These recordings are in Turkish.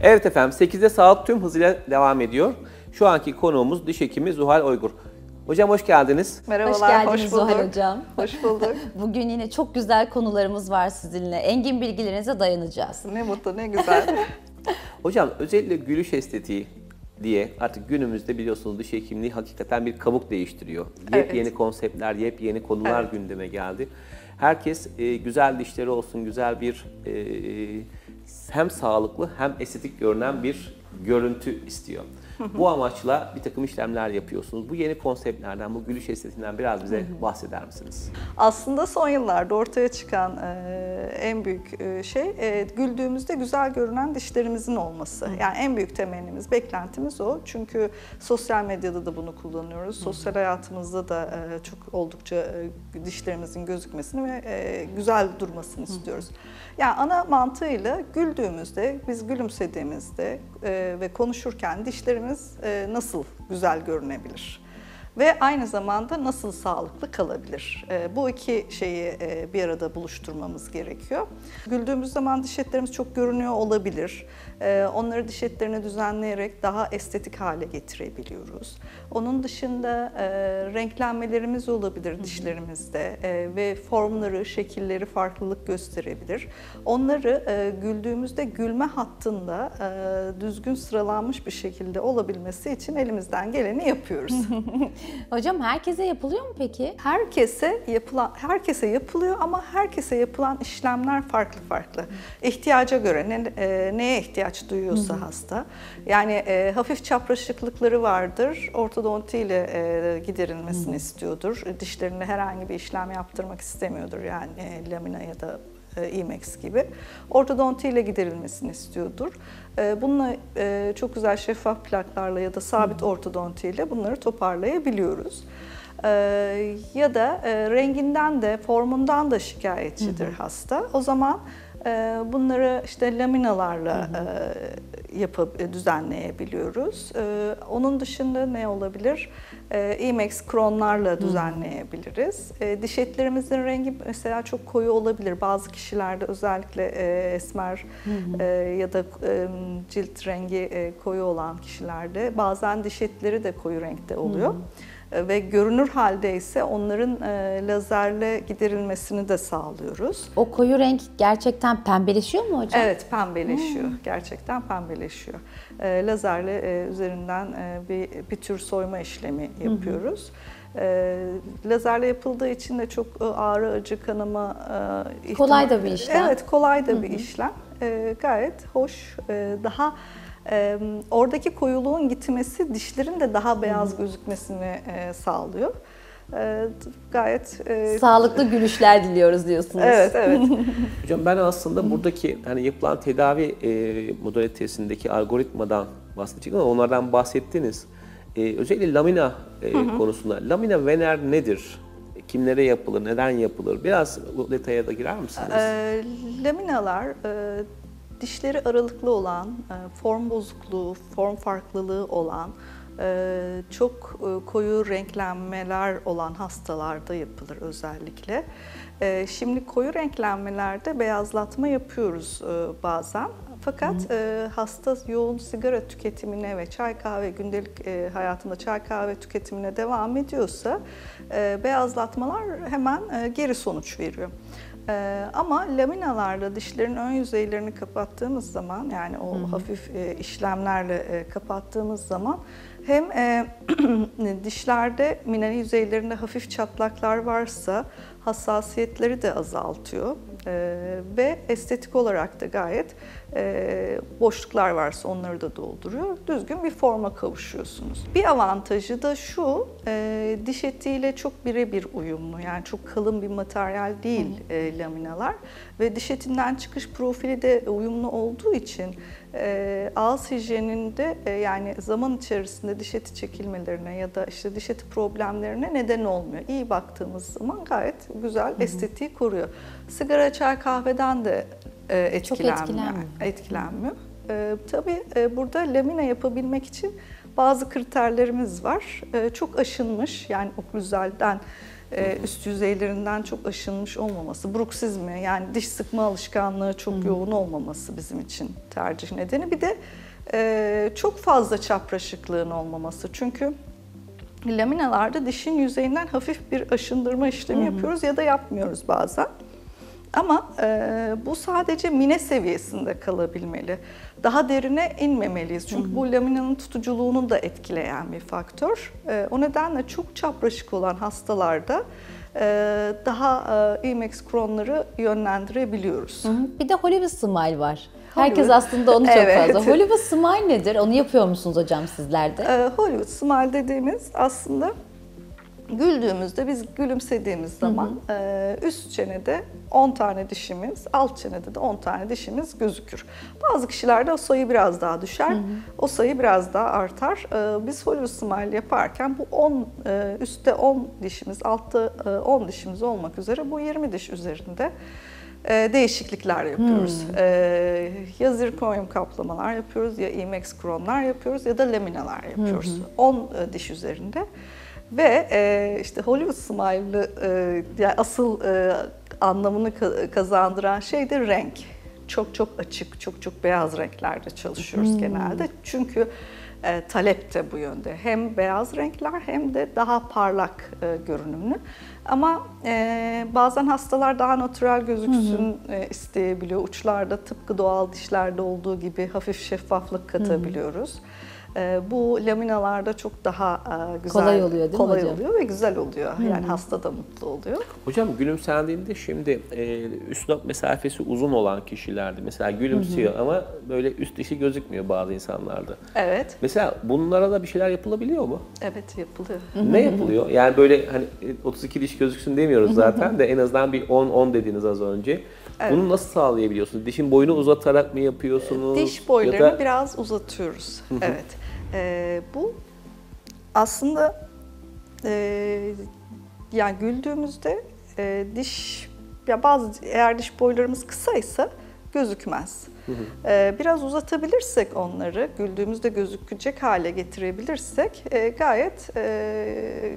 Evet efendim, 8'de sağlık tüm hızıyla devam ediyor. Şu anki konuğumuz diş hekimi Zuhal Oygur. Hocam hoş geldiniz. Merhabalar, hoş geldiniz hoş bulduk. Zuhal Hocam. Hoş bulduk. Bugün yine çok güzel konularımız var sizinle. Engin bilgilerinize dayanacağız. Ne mutlu, ne güzel. Hocam özellikle gülüş estetiği diye artık günümüzde biliyorsunuz diş hekimliği hakikaten bir kabuk değiştiriyor. Yepyeni konseptler, yepyeni konular gündeme geldi. Herkes güzel dişleri olsun, güzel bir hem sağlıklı hem estetik görünen bir görüntü istiyor. Bu amaçla bir takım işlemler yapıyorsunuz. Bu yeni konseptlerden, bu gülüş estetiğinden biraz bize bahseder misiniz? Aslında son yıllarda ortaya çıkan en büyük şey güldüğümüzde güzel görünen dişlerimizin olması. Yani en büyük temennimiz, beklentimiz o. Çünkü sosyal medyada da bunu kullanıyoruz. Sosyal hayatımızda da çok oldukça dişlerimizin gözükmesini ve güzel durmasını istiyoruz. Yani ana mantığıyla güldüğümüzde, biz gülümsediğimizde ve konuşurken dişlerimiz nasıl güzel görünebilir? Ve aynı zamanda nasıl sağlıklı kalabilir? Bu iki şeyi bir arada buluşturmamız gerekiyor. Güldüğümüz zaman diş etlerimiz çok görünüyor olabilir. Onları diş etlerini düzenleyerek daha estetik hale getirebiliyoruz. Onun dışında renklenmelerimiz olabilir dişlerimizde ve formları, şekilleri farklılık gösterebilir. Onları güldüğümüzde gülme hattında düzgün sıralanmış bir şekilde olabilmesi için elimizden geleni yapıyoruz. Hocam herkese yapılıyor mu peki? Herkese yapılıyor ama herkese yapılan işlemler farklı farklı. İhtiyaca göre neye ihtiyaç duyuyorsa hasta. Yani hafif çapraşıklıkları vardır. Ortodonti ile giderilmesini istiyordur. Dişlerine herhangi bir işlem yaptırmak istemiyordur. Yani lamina ya da IMEX gibi. Ortodonti ile giderilmesini istiyordur. Bununla çok güzel şeffaf plaklarla ya da sabit ortodonti ile bunları toparlayabiliyoruz. Ya da renginden de formundan da şikayetçidir hasta. O zaman bunları işte laminalarla düzenleyebiliyoruz. Onun dışında ne olabilir? IMEX kronlarla düzenleyebiliriz. Diş etlerimizin rengi mesela çok koyu olabilir. Bazı kişilerde özellikle esmer ya da cilt rengi koyu olan kişilerde bazen diş etleri de koyu renkte oluyor. Ve görünür halde ise onların lazerle giderilmesini de sağlıyoruz. O koyu renk gerçekten pembeleşiyor mu hocam? Evet, pembeleşiyor. Gerçekten pembeleşiyor. Lazerle üzerinden bir tür soyma işlemi yapıyoruz. Lazerle yapıldığı için de çok ağrı, acı, kanama kolay da bir işlem. Evet, kolay da bir işlem. Gayet hoş, daha oradaki koyuluğun gitmesi dişlerin de daha beyaz gözükmesini sağlıyor. Gayet sağlıklı gülüşler diliyoruz diyorsunuz. Evet, evet. Hocam ben aslında buradaki hani yapılan tedavi modalitesindeki algoritmadan bahsedecektim ama onlardan bahsettiniz. Özellikle lamina konusunda. Lamina vener nedir? Kimlere yapılır, neden yapılır? Biraz bu detaya da girer misiniz? Laminalar dişleri aralıklı olan, form bozukluğu, form farklılığı olan, çok koyu renklenmeler olan hastalarda yapılır özellikle. Şimdi koyu renklenmelerde beyazlatma yapıyoruz bazen. Fakat hasta yoğun sigara tüketimine ve çay kahve gündelik hayatında çay kahve tüketimine devam ediyorsa beyazlatmalar hemen geri sonuç veriyor. Ama laminalarla dişlerin ön yüzeylerini kapattığımız zaman, yani o hafif işlemlerle kapattığımız zaman hem dişlerde minali yüzeylerinde hafif çatlaklar varsa hassasiyetleri de azaltıyor ve estetik olarak da gayet boşluklar varsa onları da dolduruyor. Düzgün bir forma kavuşuyorsunuz. Bir avantajı da şu, diş etiyle çok birebir uyumlu. Yani çok kalın bir materyal değil laminalar ve diş etinden çıkış profili de uyumlu olduğu için ağız hijyeninde yani zaman içerisinde diş eti çekilmelerine ya da işte diş eti problemlerine neden olmuyor. İyi baktığımız zaman gayet güzel estetiği koruyor. Sigara, çay, kahveden de etkilenmiyor. Tabii burada lamina yapabilmek için bazı kriterlerimiz var. Çok aşınmış, yani oklüzalden üst yüzeylerinden çok aşınmış olmaması, bruksizmi yani diş sıkma alışkanlığı çok yoğun olmaması bizim için tercih nedeni. Bir de çok fazla çapraşıklığın olmaması. Çünkü laminalarda dişin yüzeyinden hafif bir aşındırma işlemi yapıyoruz ya da yapmıyoruz bazen. Ama bu sadece mine seviyesinde kalabilmeli. Daha derine inmemeliyiz. Çünkü bu laminanın tutuculuğunu da etkileyen bir faktör. O nedenle çok çapraşık olan hastalarda daha IMAX kronları yönlendirebiliyoruz. Bir de Hollywood Smile var. Herkes aslında onu çok fazla. Hollywood Smile nedir? Onu yapıyor musunuz hocam sizler de? Hollywood Smile dediğimiz aslında güldüğümüzde, biz gülümsediğimiz zaman üst çenede 10 tane dişimiz, alt çenede de 10 tane dişimiz gözükür. Bazı kişilerde o sayı biraz daha düşer, o sayı biraz daha artar. Biz Hollywood Smile yaparken bu 10, üstte 10 dişimiz, altta 10 dişimiz olmak üzere bu 20 diş üzerinde değişiklikler yapıyoruz. Ya zirkonyum kaplamalar yapıyoruz, ya IMAX kronlar yapıyoruz ya da laminalar yapıyoruz. 10 diş üzerinde. Ve işte Hollywood Smile'ı yani asıl anlamını kazandıran şey de renk. Çok çok açık, çok çok beyaz renklerde çalışıyoruz genelde. Çünkü talep de bu yönde. Hem beyaz renkler hem de daha parlak görünümlü. Ama bazen hastalar daha natürel gözüksün isteyebiliyor. Uçlarda tıpkı doğal dişlerde olduğu gibi hafif şeffaflık katabiliyoruz. Bu laminalarda çok daha güzel, kolay oluyor değil mi hocam? oluyor ve güzel oluyor. Yani hasta da mutlu oluyor. Hocam gülümsendiğinde şimdi üst dudak mesafesi uzun olan kişilerde mesela gülümsüyor ama böyle üst dişi gözükmüyor bazı insanlarda. Evet. Mesela bunlara da bir şeyler yapılabiliyor mu? Evet, yapılıyor. Ne yapılıyor? Yani böyle hani 32 diş gözüksün demiyoruz zaten de en azından bir 10-10 dediniz az önce. Evet. Bunu nasıl sağlayabiliyorsunuz? Dişin boyunu uzatarak mı yapıyorsunuz? Diş boylarını biraz uzatıyoruz. Evet. Bu aslında yani güldüğümüzde diş ya eğer diş boylarımız kısaysa gözükmez. Biraz uzatabilirsek onları, güldüğümüzde gözükecek hale getirebilirsek gayet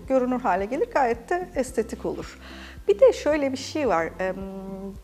görünür hale gelir, gayet de estetik olur. Bir de şöyle bir şey var,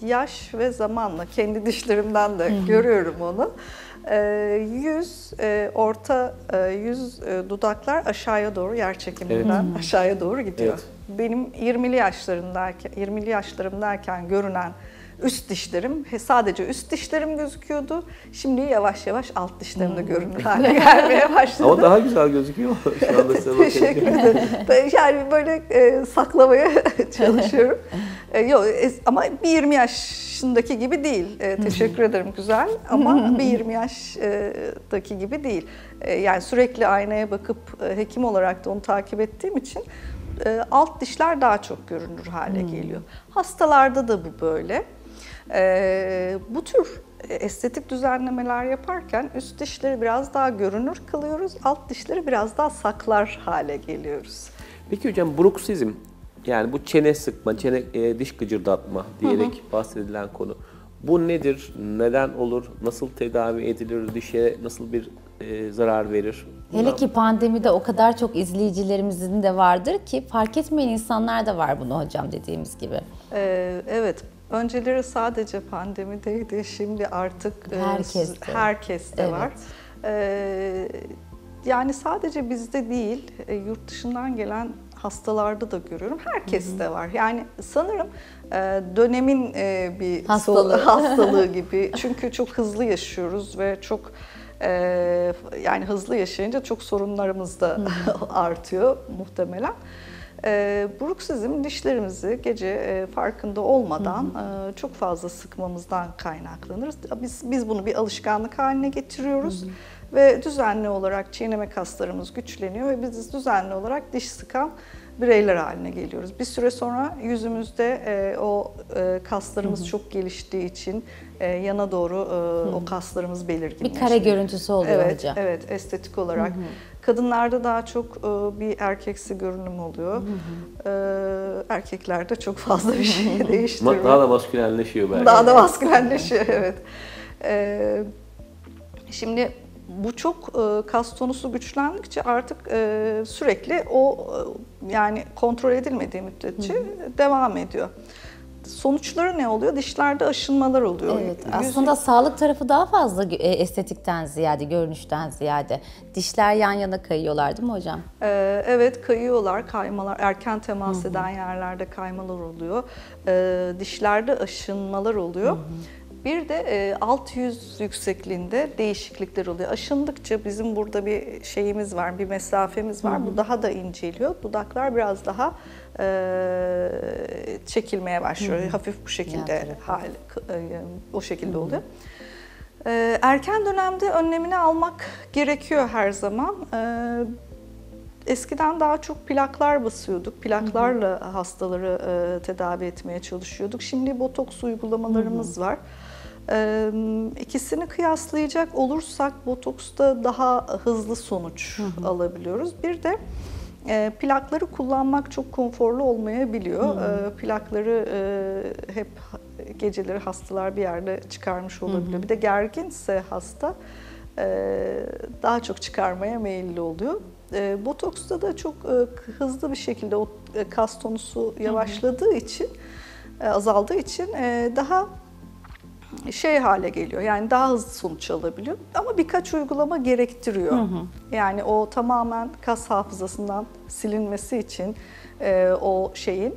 yaş ve zamanla kendi dişlerimden de görüyorum onu. Orta yüz dudaklar aşağıya doğru, yer çekiminden aşağıya doğru gidiyor. Evet. Benim 20'li yaşlarımdayken görünen üst dişlerim, sadece üst dişlerim gözüküyordu. Şimdi yavaş yavaş alt dişlerim de görünür hale gelmeye başladı. Ama daha güzel gözüküyor şu anda size bakınca. Teşekkür ederim. Yani böyle saklamaya çalışıyorum. Yok, ama bir 20 yaşındaki gibi değil. Teşekkür ederim, güzel. Ama bir 20 yaştaki gibi değil. Yani sürekli aynaya bakıp hekim olarak da onu takip ettiğim için alt dişler daha çok görünür hale geliyor. Hastalarda da bu böyle. Bu tür estetik düzenlemeler yaparken üst dişleri biraz daha görünür kılıyoruz, alt dişleri biraz daha saklar hale geliyoruz. Peki hocam bruksizm, yani bu çene sıkma, diş gıcırdatma diyerek bahsedilen konu. Bu nedir? Neden olur? Nasıl tedavi edilir? Dişe nasıl bir zarar verir? Hele ki pandemide o kadar çok izleyicilerimizin de vardır ki fark etmeyen insanlar da var bunu hocam dediğimiz gibi. Evet. Önceleri sadece pandemideydi, şimdi artık herkeste var. Yani sadece bizde değil, yurt dışından gelen hastalarda da görüyorum, herkeste var. Yani sanırım dönemin bir hastalığı gibi. Çünkü çok hızlı yaşıyoruz ve çok yani hızlı yaşayınca çok sorunlarımız da artıyor muhtemelen. Bruksizm dişlerimizi gece farkında olmadan çok fazla sıkmamızdan kaynaklanır. Biz bunu bir alışkanlık haline getiriyoruz ve düzenli olarak çiğneme kaslarımız güçleniyor ve biz düzenli olarak diş sıkan bireyler haline geliyoruz. Bir süre sonra yüzümüzde o kaslarımız çok geliştiği için yana doğru o kaslarımız belirginleşiyor. Bir kare görüntüsü oluyor hocam. Evet, estetik olarak. Kadınlarda daha çok bir erkeksi görünüm oluyor. Erkeklerde çok fazla bir şey değiştiriyor. Daha da maskülenleşiyor belki. Daha da maskülenleşiyor, evet. Şimdi Bu çok kas tonusu güçlendikçe artık sürekli o yani kontrol edilmediği müddetçe devam ediyor. Sonuçları ne oluyor? Dişlerde aşınmalar oluyor. Evet, aslında sağlık tarafı daha fazla estetikten ziyade, görünüşten ziyade. Dişler yan yana kayıyorlar değil mi hocam? Evet, kayıyorlar, kaymalar, erken temas eden yerlerde kaymalar oluyor. Dişlerde aşınmalar oluyor. Bir de alt yüz yüksekliğinde değişiklikler oluyor. Aşındıkça bizim burada bir şeyimiz var, bir mesafemiz var. Bu daha da inceliyor. Dudaklar biraz daha çekilmeye başlıyor. Hafif bu şekilde o şekilde oluyor. Erken dönemde önlemini almak gerekiyor her zaman. Eskiden daha çok plaklar basıyorduk. Plaklarla hastaları tedavi etmeye çalışıyorduk. Şimdi botoks uygulamalarımız var. İkisini kıyaslayacak olursak botoksta daha hızlı sonuç alabiliyoruz. Bir de plakları kullanmak çok konforlu olmayabiliyor. Plakları hep geceleri hastalar bir yerde çıkarmış olabiliyor. Bir de gerginse hasta daha çok çıkarmaya meyilli oluyor. Botoksta da çok hızlı bir şekilde o kas tonusu yavaşladığı için, azaldığı için daha hale geliyor. Yani daha hızlı sonuç alabiliyor. Ama birkaç uygulama gerektiriyor. Yani o tamamen kas hafızasından silinmesi için o şeyin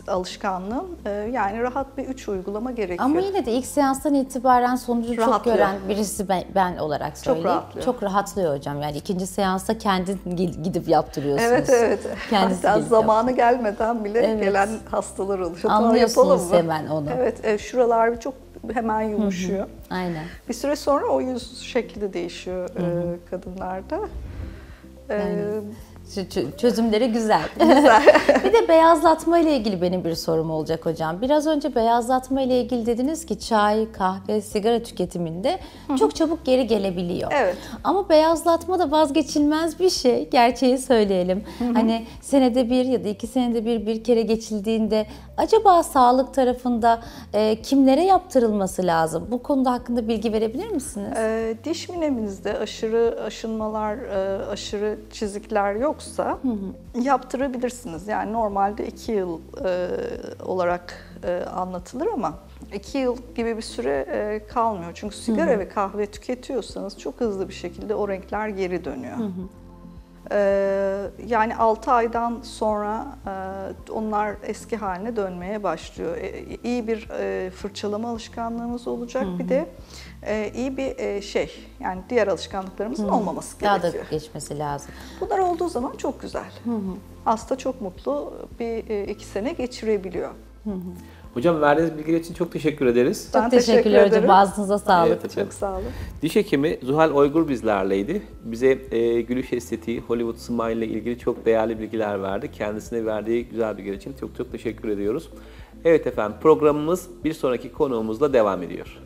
alışkanlığın yani rahat bir 3 uygulama gerekiyor. Ama yine de ilk seanstan itibaren sonucu çok gören birisi ben olarak söyleyeyim. Çok rahatlıyor. Çok rahatlıyor hocam. Yani ikinci seansta kendin gidip yaptırıyorsunuz. Evet. Kendisi hatta zamanı gelmeden bile gelen hastalar oluyor. Anlıyorsunuz hemen onu. Evet, şuralar çok hemen yumuşuyor. Aynen. Bir süre sonra o yüz şekli de değişiyor kadınlarda. Çözümleri güzel. Bir de beyazlatma ile ilgili benim bir sorum olacak hocam. Biraz önce beyazlatma ile ilgili dediniz ki çay, kahve, sigara tüketiminde çok çabuk geri gelebiliyor. Evet. Ama beyazlatma da vazgeçilmez bir şey. Gerçeği söyleyelim. Hani senede bir ya da 2 senede bir kere geçildiğinde acaba sağlık tarafında kimlere yaptırılması lazım? Bu konuda hakkında bilgi verebilir misiniz? Diş mineminizde aşırı aşınmalar, aşırı çizikler yoksa yaptırabilirsiniz. Yani normalde 2 yıl olarak anlatılır ama 2 yıl gibi bir süre kalmıyor. Çünkü sigara ve kahve tüketiyorsanız çok hızlı bir şekilde o renkler geri dönüyor. Yani 6 aydan sonra onlar eski haline dönmeye başlıyor. İyi bir fırçalama alışkanlığımız olacak. Bir de iyi bir yani diğer alışkanlıklarımızın olmaması gerekiyor. Daha da geçmesi lazım. Bunlar olduğu zaman çok güzel. Hasta çok mutlu bir 2 sene geçirebiliyor. Hocam verdiğiniz bilgiler için çok teşekkür ederiz. Ben Çok teşekkürler hocam. Ağzınıza sağlık. Evet, Çok sağ olun. Diş hekimi Zuhal Oygur bizlerleydi. Bize gülüş estetiği, Hollywood Smile ile ilgili çok değerli bilgiler verdi. Kendisine verdiği güzel bilgiler için çok teşekkür ediyoruz. Evet efendim, programımız bir sonraki konuğumuzla devam ediyor.